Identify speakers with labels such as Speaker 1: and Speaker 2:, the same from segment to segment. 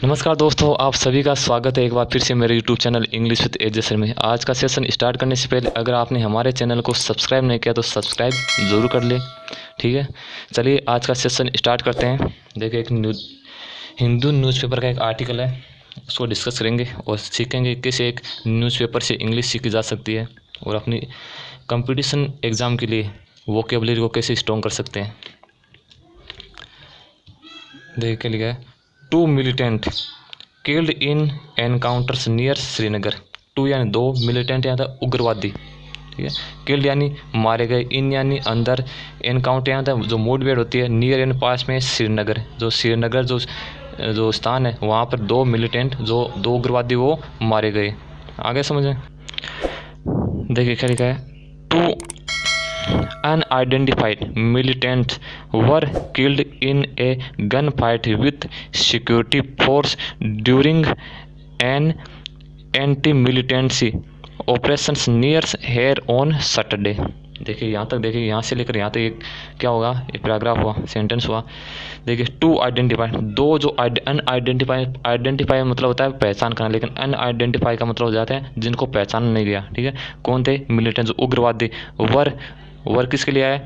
Speaker 1: नमस्कार दोस्तों, आप सभी का स्वागत है एक बार फिर से मेरे YouTube channel English with AJ sir में। आज का सेशन स्टार्ट करने से पहले अगर आपने हमारे चैनल को सब्सक्राइब नहीं किया तो सब्सक्राइब ज़रूर कर ले, ठीक है। चलिए आज का सेशन स्टार्ट करते हैं। देखिए एक हिंदू न्यूज़पेपर का एक आर्टिकल है, उसको डिस्कस करेंगे और सीखेंगे कैसे एक न्यूज़पेपर से इंग्लिश सीखी जा सकती है और अपनी कंपटीशन एग्ज़ाम के लिए वोकेबलरी को कैसे स्ट्रॉन्ग कर सकते हैं। देखिए क्या लिखा है, 2 militant killed in encounters near Srinagar. 2 यानी 2, मिलिटेंट यानी उग्रवादी, ठीक है। किल्ड यानी मारे गए, इन यानी अंदर, एनकाउंटर यानी जो मुठभेड़ होती है, नियर यानी पास में, श्रीनगर जो श्रीनगर जो स्थान है वहाँ पर 2 मिलिटेंट जो 2 उग्रवादी वो मारे गए। आगे समझें, देखिए क्या लिखा है, 2 unidentified militants were killed in a gunfight with security force during an anti-militancy operations near here on Saturday। देखिए यहाँ तक, देखिए यहाँ से लेकर यहाँ तक एक क्या होगा, एक पैराग्राफ हुआ, सेंटेंस हुआ। देखिए 2 आइडेंटिफाइड, 2 जो आइडेंटिफाई मतलब होता है पहचान करना, लेकिन अनआइडेंटिफाई का मतलब हो जाता है जिनको पहचान नहीं गया, ठीक है। कौन थे? मिलिटेंट उग्रवादी। वर किसके लिए आया?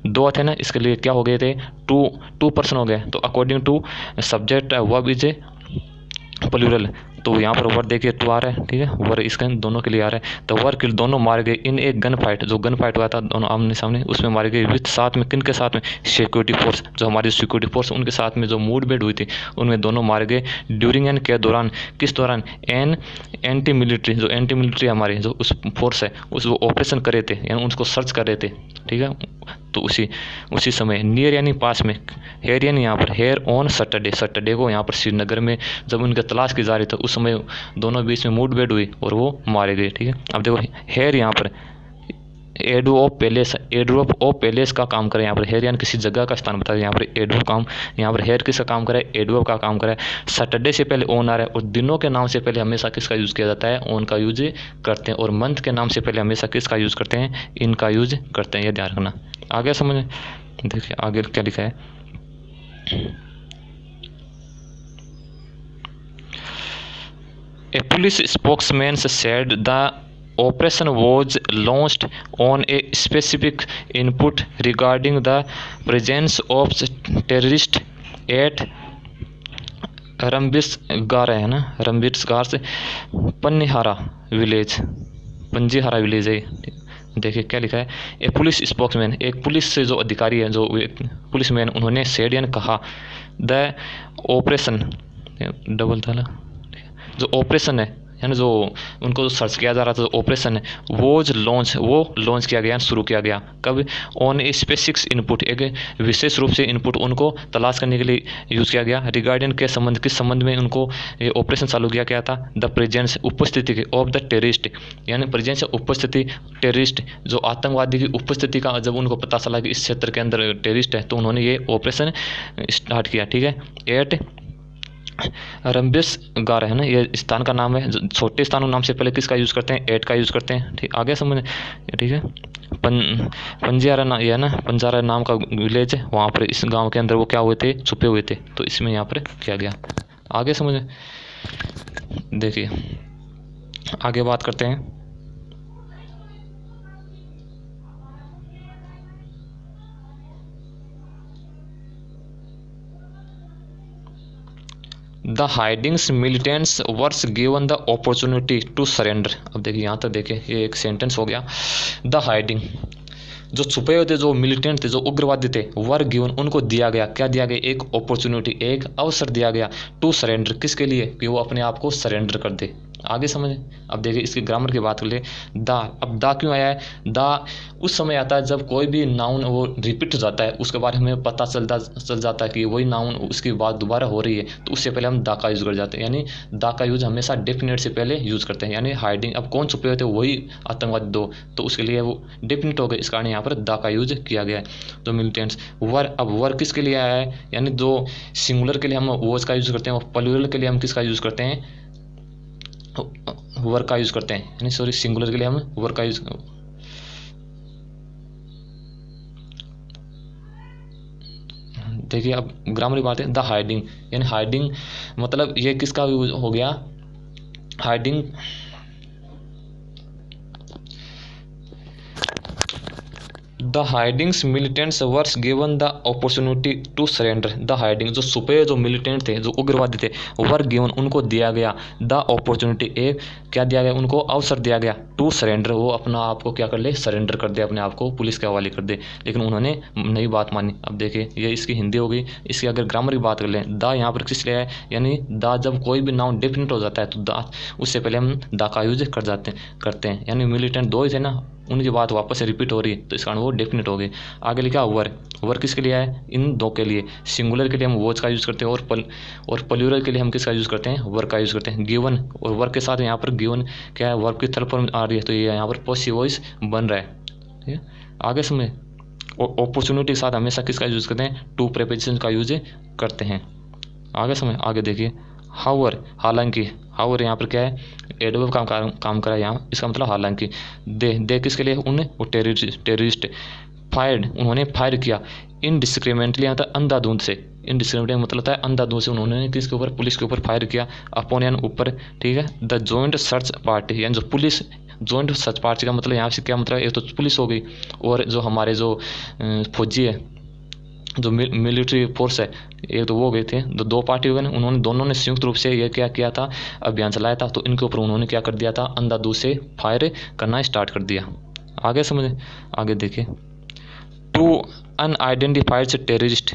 Speaker 1: 2 थे ना, इसके लिए क्या हो गए थे? 2 पर्सन हो गए। तो according to subject verb is a plural, तो यहाँ पर वर्ड देखिए 2 आ रहा है, ठीक है। वर्ड इसके दोनों के लिए आ रहा है। तो वर्ड किल, दोनों मारे गए इन एक गन फाइट, जो गन फाइट हुआ था दोनों आमने सामने, उसमें मारे गए विथ, साथ में, किन के साथ में? सिक्योरिटी फोर्स, जो हमारी सिक्योरिटी फोर्स उनके साथ में जो मुठभेड़ हुई थी उनमें दोनों मारे गए। ड्यूरिंग एंड के दौरान, किस दौरान? एंटी मिलिट्री, जो एंटी मिलिट्री हमारी जो उस फोर्स है उस वो ऑपरेशन कर रहे थे, यानी उसको सर्च कर रहे थे, ठीक है। तो उसी समय, नियर यानी पास में, हेयर यानी यहाँ पर, हेयर ऑन सैटरडे को यहाँ पर श्रीनगर में जब उनकी तलाश की जा रही थी उस समय दोनों बीच में मुठभेड़ हुई और वो मारे गए, ठीक है। अब देखो हेयर यहाँ पर एडू ऑफ पैलेस का काम करे, यहाँ पर हेयर यानी किसी जगह का स्थान बता है, यहाँ पर एडू काम, यहाँ पर हेयर किसका काम करे? एडू का काम करे। सैटरडे से पहले ऑन आ रहा है, और दिनों के नाम से पहले हमेशा किसका यूज़ किया जाता है? ऑन का यूज करते हैं। और मंथ के नाम से पहले हमेशा किसका यूज़ करते हैं? इन का यूज करते हैं, ये ध्यान रखना। आगे समझ, देखिए आगे क्या लिखा है, A police spokesman said the operation was launched on a specific input regarding the presence of terrorists at रमबिसगार है ना, रमबिसगार से पंजीहारा विलेज है। देखिए क्या लिखा है, ए पुलिस स्पोक्समैन, एक पुलिस से जो अधिकारी है, जो पुलिसमैन, उन्होंने सेड यानी कहा, द ऑपरेशन, डबल था, जो ऑपरेशन है यानी जो उनको सर्च किया जा रहा था, ऑपरेशन है वो लॉन्च किया गया, शुरू किया गया। कब? ऑन ए स्पेसिफिक इनपुट, एक विशेष रूप से इनपुट उनको तलाश करने के लिए यूज़ किया गया। रिगार्डिंग के संबंध, किस संबंध में उनको ये ऑपरेशन चालू किया गया था? द प्रेजेंस, उपस्थिति के, ऑफ द टेररिस्ट, यानी प्रेजेंस उपस्थिति, टेररिस्ट जो आतंकवादी की उपस्थिति का जब उनको पता चला कि इस क्षेत्र के अंदर टेररिस्ट है तो उन्होंने ये ऑपरेशन स्टार्ट किया, ठीक है। एट रमबिसगार है ना, ये स्थान का नाम है। छोटे स्थानों नाम से पहले किसका यूज़ करते हैं? एट का यूज़ करते हैं, ठीक। आगे समझ, ठीक है। पंजारा ना, ये है ना, पंजारा नाम का विलेज है, वहाँ पर इस गांव के अंदर वो क्या हुए थे? छुपे हुए थे, तो इसमें यहाँ पर किया गया। आगे समझ, देखिए आगे बात करते हैं। The hidings militants were given the opportunity to surrender. अब देखिए यहाँ तक, देखिए ये एक सेंटेंस हो गया। द हाइडिंग, जो छुपे हुए थे, जो मिलिटेंट थे, जो उग्रवादी थे, वर गिवन, उनको दिया गया, क्या दिया गया? एक अपॉर्चुनिटी, एक अवसर दिया गया, टू सरेंडर, किसके लिए? कि वो अपने आप को सरेंडर कर दे। आगे समझें, अब देखिए इसकी ग्रामर की बात कर ले। दा, अब दा क्यों आया है? दा उस समय आता है जब कोई भी नाउन वो रिपीट हो जाता है, उसके बारे में हमें पता चल जाता है कि वही नाउन उसकी बात दोबारा हो रही है, तो उससे पहले हम दा का यूज़ कर जाते हैं। यानी दा का यूज़ हमेशा डेफिनेट से पहले यूज़ करते हैं। यानी हाइडिंग, अब कौन छुपे हुए थे? वही आतंकवादी 2, तो उसके लिए वो डेफिनेट हो गए, इस कारण यहाँ पर दा का यूज किया गया है। तो मिलिटेंट्स, वर, अब वर किसके लिए आया है? यानी जो सिंगुलर के लिए हम वॉज का यूज़ करते हैं और प्लूरल के लिए हम किसका यूज़ करते हैं? वर का यूज़ करते हैं, यानी सॉरी, सिंगुलर के लिए हम वर का यूज़, देखिए अब ग्रामर की बात है, द हाइडिंग, यानी हाइडिंग मतलब ये किसका यूज हो गया, hiding the hidings militants were given the opportunity to surrender. The hiding जो छुपे जो मिलिटेंट थे, जो उग्रवादी थे, वर गिवन उनको दिया गया, द अपॉर्चुनिटी एक क्या दिया गया, उनको अवसर दिया गया, टू सरेंडर वो अपना आप को क्या कर ले, सरेंडर कर दे, अपने आप को पुलिस के हवाले कर दे, लेकिन उन्होंने नई बात मानी। अब देखिए ये इसकी हिंदी हो गई। इसकी अगर ग्रामर की बात कर लें, द यहाँ पर किस लिए है, यानी द जब कोई भी नाउन डेफिनेट हो जाता है तो द उससे पहले हम द का यूज करते हैं, यानी मिलिटेंट दो ही थे ना, उनकी बात वापस से रिपीट हो रही है तो इस कारण वो डेफिनेट हो गए। आगे लिखा वर, वर किसके लिए है, इन दो के लिए। सिंगुलर के लिए हम वॉच का यूज़ करते हैं और प्लूरल के लिए हम किसका यूज़ करते हैं, वर का यूज़ करते हैं। गिवन और वर के साथ यहाँ पर गिवन क्या है, वर्ब की थर्ड फॉर्म आ रही है तो ये यहाँ पर पॉसिटिव वॉइस बन रहा है, ठीक है। आगे समझे, अपॉर्चुनिटी के साथ हमेशा किसका यूज़ करते हैं, टू प्रीपोजिशन का यूज करते हैं। आगे समझ, आगे देखिए हाउर, हालांकि, हाउर यहाँ पर क्या है, एडवर्ब काम करा यहाँ, इसका मतलब हालांकि। दे किसके लिए, उन्हें वो टेररिस्ट फायर्ड, उन्होंने फायर किया, इनडिस्क्रिमिनेटली मतलब अंधाधुंध से, इनडिस्क्रिमिनेटली मतलब होता है अंधाधुंध से, उन्होंने किसके ऊपर, पुलिस के ऊपर फायर किया, अपॉन यानी ऊपर, ठीक है। द जॉइंट सर्च पार्टी, यानी जो पुलिस जॉइंट सर्च पार्टी का मतलब यहाँ से क्या मतलब, एक तो पुलिस हो गई और जो हमारे जो फौजी है, जो मिलिट्री फोर्स है, एक तो वो गए थे, दो पार्टी हो गए ना, उन्होंने दोनों ने संयुक्त रूप से ये क्या किया था, अभियान चलाया था, तो इनके ऊपर उन्होंने क्या कर दिया था, अंधाधुंध से फायर करना स्टार्ट कर दिया। आगे समझे, आगे देखिए, two unidentified terrorist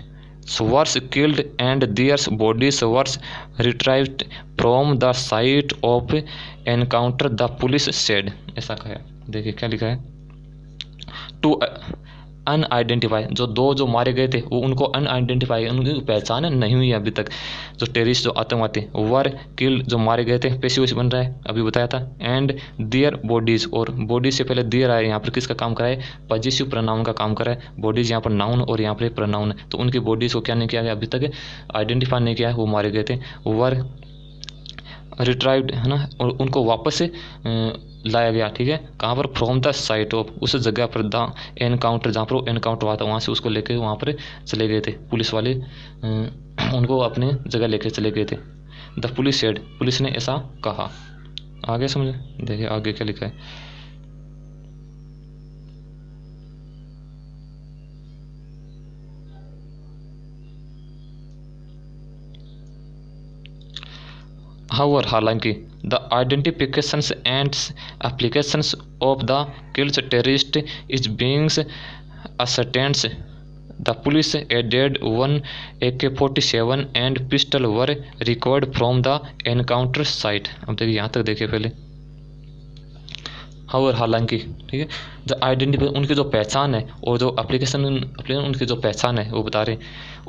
Speaker 1: were killed and their bodies were retrieved from the site of encounter the police said, ऐसा कहा है। देखिए क्या लिखा है, टू अनआइडेंटिफाई, जो मारे गए थे वो उनको अनआइडेंटिफाई, उनकी पहचान नहीं हुई अभी तक, जो टेररिस्ट जो आतंकवादी, वर किल्ड जो मारे गए थे, पेशिव बन रहा है अभी बताया था, एंड दियर बॉडीज, और बॉडीज से पहले दियर आए, यहाँ पर किसका काम करा है, पॉजिटिव प्रोनाउन का काम करा है। बॉडीज यहाँ पर नाउन और यहाँ पर प्रोनाउन है, तो उनकी बॉडीज को क्या नहीं किया गया अभी तक, आइडेंटिफाई नहीं किया है, वो मारे गए थे। वर रिट्राइव्ड है ना, और उनको वापस लाया गया, ठीक है, कहाँ पर, फ्रॉम द साइट ऑफ, उस जगह पर द एनकाउंटर, जहाँ पर वो एनकाउंटर हुआ था वहाँ से उसको लेके वहाँ पर चले गए थे पुलिस वाले, उनको अपने जगह लेके चले गए थे। द पुलिस सेड, पुलिस ने ऐसा कहा। आगे समझे, देखिए आगे क्या लिखा है, However, हालांकि the identifications and applications of the killed terrorist is being ascertained. The police added one AK-47 and pistol were recovered from the encounter site. अब देखिए यहाँ तक देखिए पहले, और हालांकि, ठीक है, जो आइडेंटिफाई उनकी जो पहचान है और जो एप्लीकेशन उनकी जो पहचान है वो बता रहे,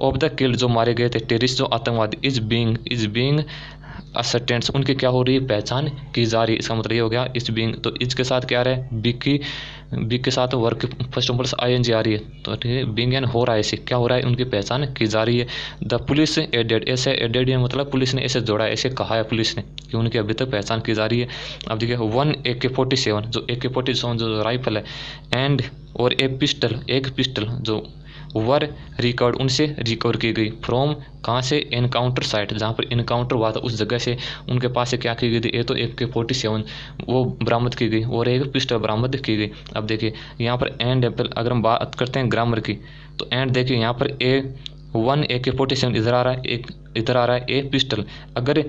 Speaker 1: ऑफ द किल्ड जो मारे गए थे टेररिस्ट जो आतंकवादी, इज बीइंग असर्टेंस, उनकी क्या हो रही है, पहचान की जा रही है। इसका मतलब ये हो गया इज बीइंग, तो इज के साथ क्या आ रहा है, बिग के साथ वर्क फर्स्ट नंबर ING आ रही है, तो ठीक है, बीइंग यानी हो रहा है, इसे क्या हो रहा है, उनकी पहचान की जा रही है। द पुलिस एडेड, ऐसे एडेड है मतलब पुलिस ने ऐसे जोड़ा, ऐसे कहा है पुलिस ने कि उनकी अभी तक पहचान की जा रही है। अब देखिए one AK-47 जो AK-47 जो राइफल है, एंड और एक पिस्टल जो वर रिकवर, उनसे रिकवर की गई, फ्रॉम कहाँ से, एनकाउंटर साइट, जहाँ पर इनकाउंटर हुआ था उस जगह से उनके पास से क्या की गई थी, ये तो AK-47 वो बरामद की गई और एक पिस्टल बरामद की गई। अब देखिए यहाँ पर एंड अगर हम बात करते हैं ग्रामर की, तो एंड देखिए यहाँ पर one AK-47 इधर आ रहा है, एक इधर आ रहा है, एक पिस्टल, अगर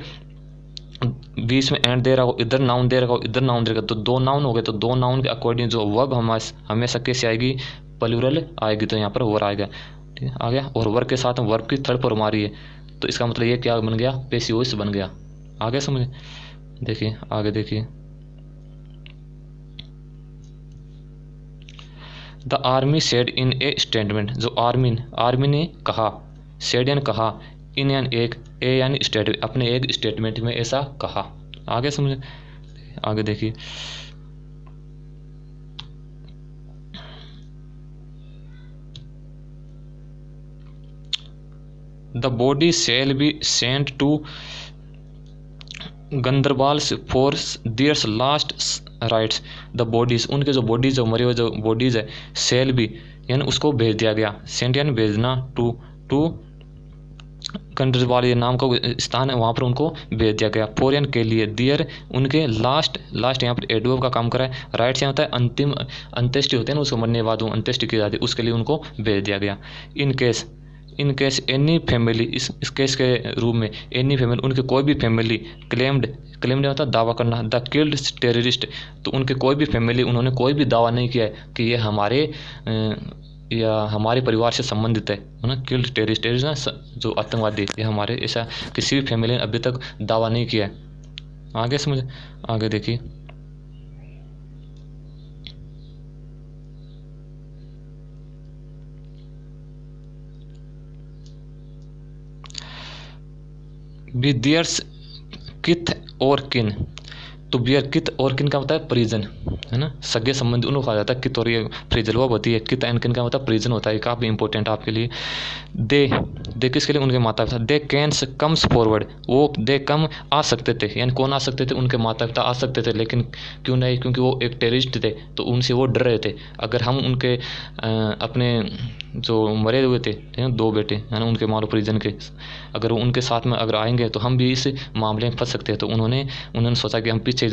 Speaker 1: बीच में एंड दे रहा हो, इधर नाउन दे रहा हो, इधर नाउन दे रहा हो, तो दो नाउन हो गए, तो दो नाउन के अकॉर्डिंग जो वर्ब हमेशा कैसे आएगी, प्लूरल आएगी, तो यहाँ पर वर आएगा, ठीक है, आ गया। और वर्ब के साथ वर्ब की थर्ड फॉर्म आ रही है, तो इसका मतलब ये क्या बन गया, पेसिव वॉइस बन गया। आगे समझे, देखिए आगे देखिए, the army said in A statement, जो आर्मी ने कहा, सेड यानी कहा, इन यानी एक, ए यानी स्टेटमेंट, अपने एक स्टेटमेंट में ऐसा कहा। आगे समझे, आगे देखिए, the body shall be sent to Ganderbal for their last rites. The bodies, उनके जो बॉडीज, जो मरे हुए जो बॉडीज है, शैल बी यानी उसको भेज दिया गया, सेंट यानी भेजना, टू कंट्री वाले नाम का स्थान है, वहाँ पर उनको भेज दिया गया। फॉरेन के लिए दियर उनके लास्ट यहाँ पर एडवर्ब का काम करा है। राइट से होता है अंतिम अंत्येष्टि होते हैं ना, उसको मरने के बाद वो अंत्येष्टि की जाती है, उसके लिए उनको भेज दिया गया। इन केस एनी फैमिली, इस केस के रूप में एनी फैमिली, उनके कोई भी फैमिली क्लेम्ड होता है दावा करना, द किल्ड टेररिस्ट, तो उनके कोई भी फैमिली, उन्होंने कोई भी दावा नहीं किया है कि ये हमारे परिवार से संबंधित है ना। किल्ड टेररिस्ट ना, जो आतंकवादी, ये हमारे, ऐसा किसी भी फैमिली ने अभी तक दावा नहीं किया है। आगे समझ, आगे देखिए। बियर्स किथ और किन, तो बियर कित और किन का होता है परिजन, है ना, सगे संबंधी, उनको कहा जाता है कित, और ये परिजन वो होती है। कित एंड किन का मतलब परिजन होता है, काफ़ी इंपॉर्टेंट आपके लिए। दे किसके लिए, उनके माता पिता। दे कैंस कम्स फॉरवर्ड, वो दे कम आ सकते थे, यानी कौन आ सकते थे, उनके माता पिता आ सकते थे, लेकिन क्यों नहीं, क्योंकि वो एक टेररिस्ट थे, तो उनसे वो डर रहे थे। अगर हम उनके अपने जो मरे हुए थे 2 बेटे, है ना, उनके मानो परिजन के, अगर वो उनके साथ में अगर आएंगे तो हम भी इस मामले में फंस सकते हैं, तो उन्होंने सोचा कि हम पीछे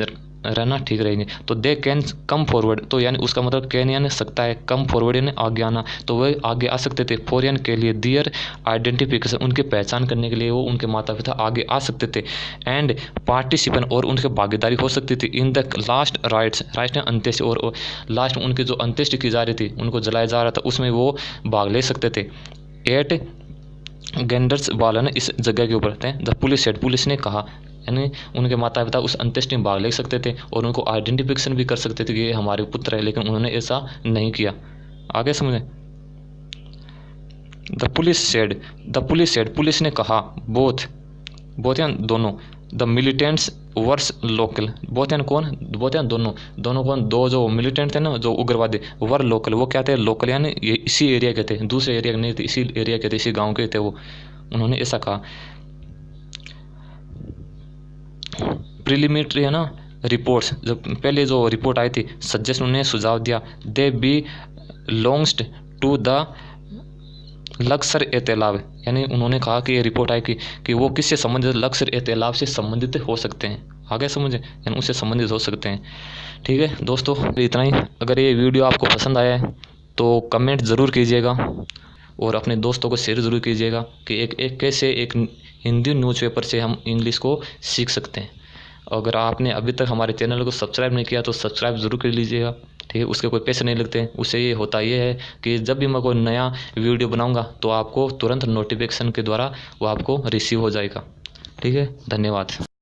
Speaker 1: रहना ठीक रहेंगे। तो दे कैन कम फॉरवर्ड, तो यानी उसका मतलब कैन यानी सकता है, कम फॉरवर्ड यानी आगे आना, तो वह आगे आ सकते थे। फॉरेन के लिए दियर आइडेंटिफिकेशन, उनकी पहचान करने के लिए वो उनके माता पिता आगे आ सकते थे। एंड पार्टिसिपेंट, और उनकी भागीदारी हो सकती थी। इन द लास्ट राइट्स ने अंत्येष्टि, और लास्ट में उनकी जो अंत्येष्टि की जा रही थी, उनको जलाया जा रहा था, उसमें वो भाग ले सकते थे। एट गेंडर्स वाला ने इस जगह के ऊपर थे। द पुलिस सेड, पुलिस ने कहा, यानी उनके माता पिता उस अंत्येष्टि में भाग ले सकते थे और उनको आइडेंटिफिकेशन भी कर सकते थे कि ये हमारे पुत्र है, लेकिन उन्होंने ऐसा नहीं किया। आगे समझे। द पुलिस सेड, पुलिस ने कहा, बोथ यानी दोनों। The militants verse local, both यानी कौन, बोथ यानी दोनों कौन, दो जो मिलिटेंट थे ना, जो उग्रवादी, वर लोकल, वो क्या थे, लोकल यानी ये इसी एरिया के थे, दूसरे एरिया के नहीं थे, इसी एरिया के थे, इसी गांव के थे वो, उन्होंने ऐसा कहा। प्रिलिमिनरी है ना रिपोर्ट्स, जब पहले जो रिपोर्ट आई थी, सजेस्ट उन्होंने सुझाव दिया, they belonged to the Lashkar e Taiba, यानी उन्होंने कहा कि ये रिपोर्ट आई कि वो किससे संबंधित, लक्सर ए तालाब से संबंधित हो सकते हैं। आगे समझे, यानी उससे संबंधित हो सकते हैं। ठीक है दोस्तों, इतना ही। अगर ये वीडियो आपको पसंद आया है तो कमेंट ज़रूर कीजिएगा और अपने दोस्तों को शेयर ज़रूर कीजिएगा कि एक कैसे एक हिंदी न्यूज़पेपर से हम इंग्लिश को सीख सकते हैं। अगर आपने अभी तक हमारे चैनल को सब्सक्राइब नहीं किया तो सब्सक्राइब ज़रूर कर लीजिएगा। ठीक है, उसके कोई पैसे नहीं लगते। उससे ये होता ये है कि जब भी मैं कोई नया वीडियो बनाऊंगा तो आपको तुरंत नोटिफिकेशन के द्वारा वो आपको रिसीव हो जाएगा। ठीक है, धन्यवाद।